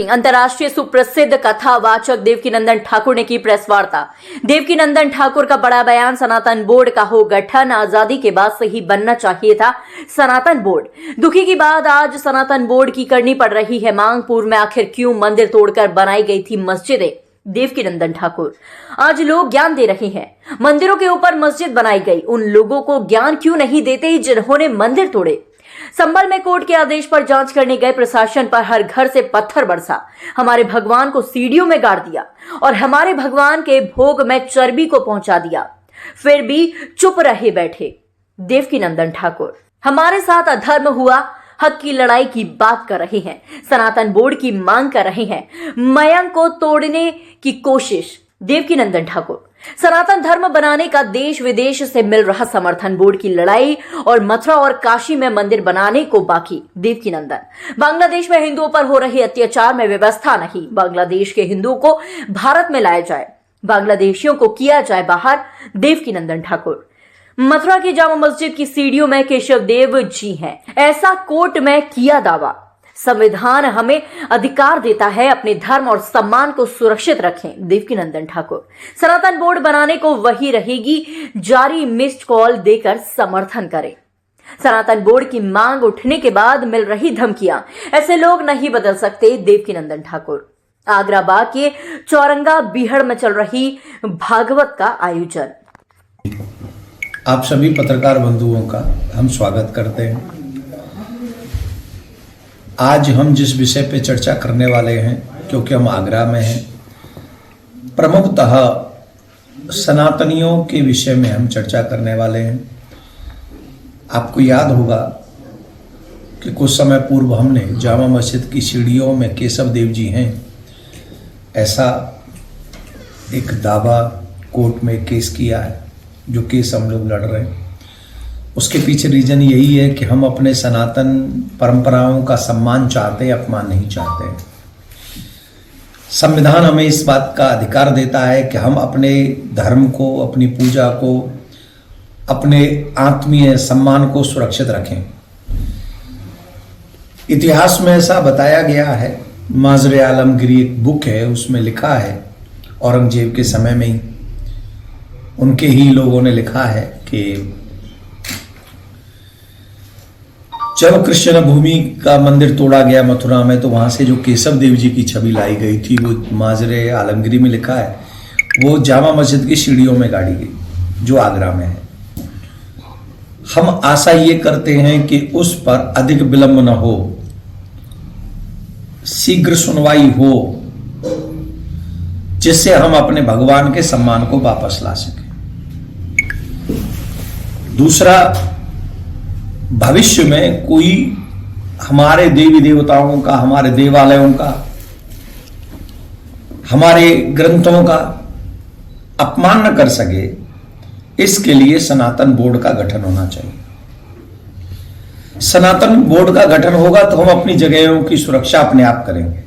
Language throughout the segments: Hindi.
ब्रेकिंग। अंतर्राष्ट्रीय सुप्रसिद्ध कथावाचक देवकीनंदन ठाकुर ने की प्रेस वार्ता। देवकीनंदन ठाकुर का बड़ा बयान, सनातन बोर्ड का हो गठन, आजादी के बाद से ही बनना चाहिए था सनातन बोर्ड। दुखी की बात आज सनातन बोर्ड की करनी पड़ रही है मांग। पूर्व में आखिर क्यों मंदिर तोड़कर बनाई गई थी मस्जिदें? देवकीनंदन ठाकुर आज लोग ज्ञान दे रहे हैं, मंदिरों के ऊपर मस्जिद बनाई गई। उन लोगों को ज्ञान क्यों नहीं देते जिन्होंने मंदिर तोड़े? संभल में कोर्ट के आदेश पर जांच करने गए प्रशासन पर हर घर से पत्थर बरसा। हमारे भगवान को सीढ़ियों में गाड़ दिया और हमारे भगवान के भोग में चर्बी को पहुंचा दिया, फिर भी चुप रहे बैठे। देवकीनंदन ठाकुर हमारे साथ अधर्म हुआ, हक की लड़ाई की बात कर रहे हैं, सनातन बोर्ड की मांग कर रहे हैं, मयंक को तोड़ने की कोशिश। देवकीनंदन ठाकुर सनातन धर्म बनाने का देश विदेश से मिल रहा समर्थन, बोर्ड की लड़ाई और मथुरा और काशी में मंदिर बनाने को बाकी। देवकीनंदन बांग्लादेश में हिंदुओं पर हो रहे अत्याचार में व्यवस्था नहीं, बांग्लादेश के हिंदुओं को भारत में लाया जाए, बांग्लादेशियों को किया जाए बाहर। देवकीनंदन ठाकुर मथुरा की जामा मस्जिद की सीढ़ियों में केशव देव जी हैं, ऐसा कोर्ट में किया दावा। संविधान हमें अधिकार देता है अपने धर्म और सम्मान को सुरक्षित रखें। देवकीनंदन ठाकुर सनातन बोर्ड बनाने को वही रहेगी जारी, मिस्ड कॉल देकर समर्थन करें। सनातन बोर्ड की मांग उठने के बाद मिल रही धमकियां, ऐसे लोग नहीं बदल सकते। देवकीनंदन ठाकुर आगरा बाग के चौरंगा बीहड़ में चल रही भागवत का आयोजन। आप सभी पत्रकार बंधुओं का हम स्वागत करते हैं। आज हम जिस विषय पे चर्चा करने वाले हैं, क्योंकि हम आगरा में हैं, प्रमुखतः सनातनियों के विषय में हम चर्चा करने वाले हैं। आपको याद होगा कि कुछ समय पूर्व हमने जामा मस्जिद की सीढ़ियों में केशव देव जी हैं ऐसा एक दावा कोर्ट में केस किया है, जो केस हम लोग लड़ रहे हैं। उसके पीछे रीजन यही है कि हम अपने सनातन परंपराओं का सम्मान चाहते हैं, अपमान नहीं चाहते हैं। संविधान हमें इस बात का अधिकार देता है कि हम अपने धर्म को, अपनी पूजा को, अपने आत्मीय सम्मान को सुरक्षित रखें। इतिहास में ऐसा बताया गया है, माजरे आलमगिरी एक बुक है, उसमें लिखा है, औरंगजेब के समय में ही उनके ही लोगों ने लिखा है कि जब कृष्ण भूमि का मंदिर तोड़ा गया मथुरा में, तो वहां से जो केशव देव जी की छवि लाई गई थी, वो माजरे आलमगिरी में लिखा है, वो जामा मस्जिद की सीढ़ियों में गाड़ी गई, जो आगरा में है। हम आशा ये करते हैं कि उस पर अधिक विलंब न हो, शीघ्र सुनवाई हो, जिससे हम अपने भगवान के सम्मान को वापस ला सकें। दूसरा, भविष्य में कोई हमारे देवी देवताओं का, हमारे देवालयों का, हमारे ग्रंथों का अपमान न कर सके, इसके लिए सनातन बोर्ड का गठन होना चाहिए। सनातन बोर्ड का गठन होगा तो हम अपनी जगहों की सुरक्षा अपने आप करेंगे।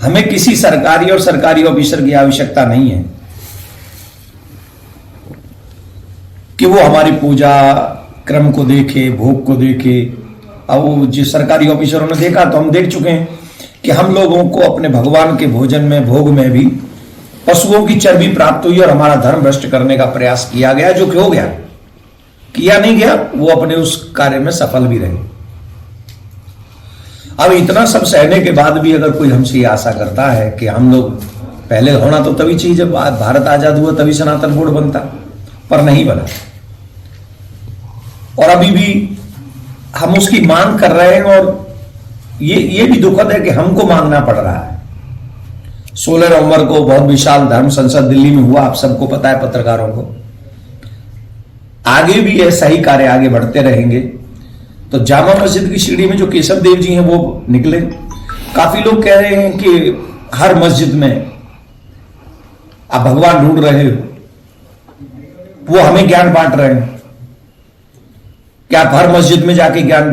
हमें किसी सरकारी और सरकारी ऑफिसर की आवश्यकता नहीं है कि वो हमारी पूजा क्रम को देखे, भोग को देखे। अब वो जिस सरकारी ऑफिसरों ने देखा, तो हम देख चुके हैं कि हम लोगों को अपने भगवान के भोजन में, भोग में भी पशुओं की चर्बी प्राप्त हुई और हमारा धर्म भ्रष्ट करने का प्रयास किया गया, जो कि हो गया। किया नहीं गया, वो अपने उस कार्य में सफल भी रहे। अब इतना सब सहने के बाद भी अगर कोई हमसे ये आशा करता है कि हम लोग, पहले होना तो तभी चाहिए जब भारत आजाद हुआ, तभी सनातन बोर्ड बनता, पर नहीं बना। और अभी भी हम उसकी मांग कर रहे हैं, और ये भी दुखद है कि हमको मांगना पड़ रहा है। 16 नवंबर को बहुत विशाल धर्म संसद दिल्ली में हुआ, आप सबको पता है, पत्रकारों को। आगे भी ऐसा ही कार्य आगे बढ़ते रहेंगे। तो जामा मस्जिद की सीढ़ी में जो केशव देव जी हैं वो निकले। काफी लोग कह रहे हैं कि हर मस्जिद में आप भगवान ढूंढ रहे हो, वो हमें ज्ञान बांट रहे हैं। क्या आप हर मस्जिद में जाके ज्ञान,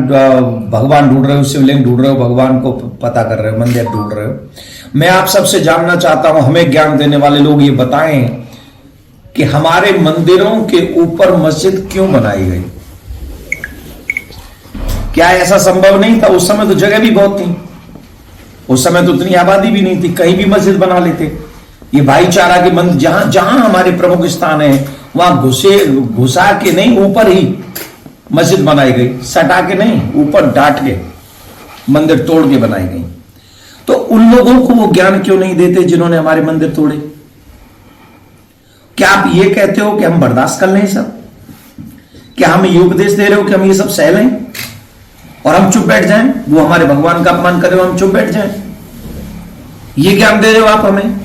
भगवान ढूंढ रहे हो, शिवलिंग ढूंढ रहे हो, भगवान को पता कर रहे हो, मंदिर ढूंढ रहे हो? मैं आप सबसे जानना चाहता हूं, हमें ज्ञान देने वाले लोग ये बताएं कि हमारे मंदिरों के ऊपर मस्जिद क्यों बनाई गई? क्या ऐसा संभव नहीं था? उस समय तो जगह भी बहुत थी। उस समय तो उतनी आबादी भी नहीं थी, कहीं भी मस्जिद बना लेते। ये भाईचारा के मंदिर जहां जहां हमारे प्रमुख स्थान है वहां घुसा के नहीं, ऊपर ही मस्जिद बनाई गई, सटा के नहीं, ऊपर डांट के मंदिर तोड़ के बनाई गई। तो उन लोगों को वो ज्ञान क्यों नहीं देते जिन्होंने हमारे मंदिर तोड़े? क्या आप ये कहते हो कि हम बर्दाश्त कर लें सब? क्या हम ये उपदेश दे रहे हो कि हम ये सब सह लें और हम चुप बैठ जाएं? वो हमारे भगवान का अपमान करे, हम चुप बैठ जाएं? ये ज्ञान दे रहे हो आप हमें?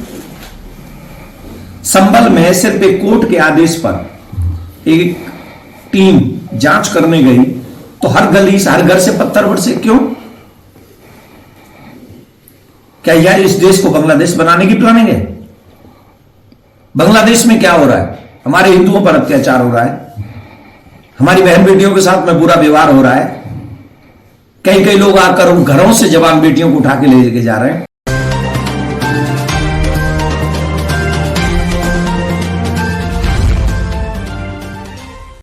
संभल में सिर्फ एक कोर्ट के आदेश पर एक टीम जांच करने गई तो हर गली से, हर घर से पत्थर बरसे। क्यों? क्या यार इस देश को बांग्लादेश बनाने की प्लानिंग है? बांग्लादेश में क्या हो रहा है? हमारे हिंदुओं पर अत्याचार हो रहा है, हमारी बहन बेटियों के साथ में बुरा व्यवहार हो रहा है, कई कई लोग आकर उन घरों से जवान बेटियों को उठा के ले जा रहे हैं।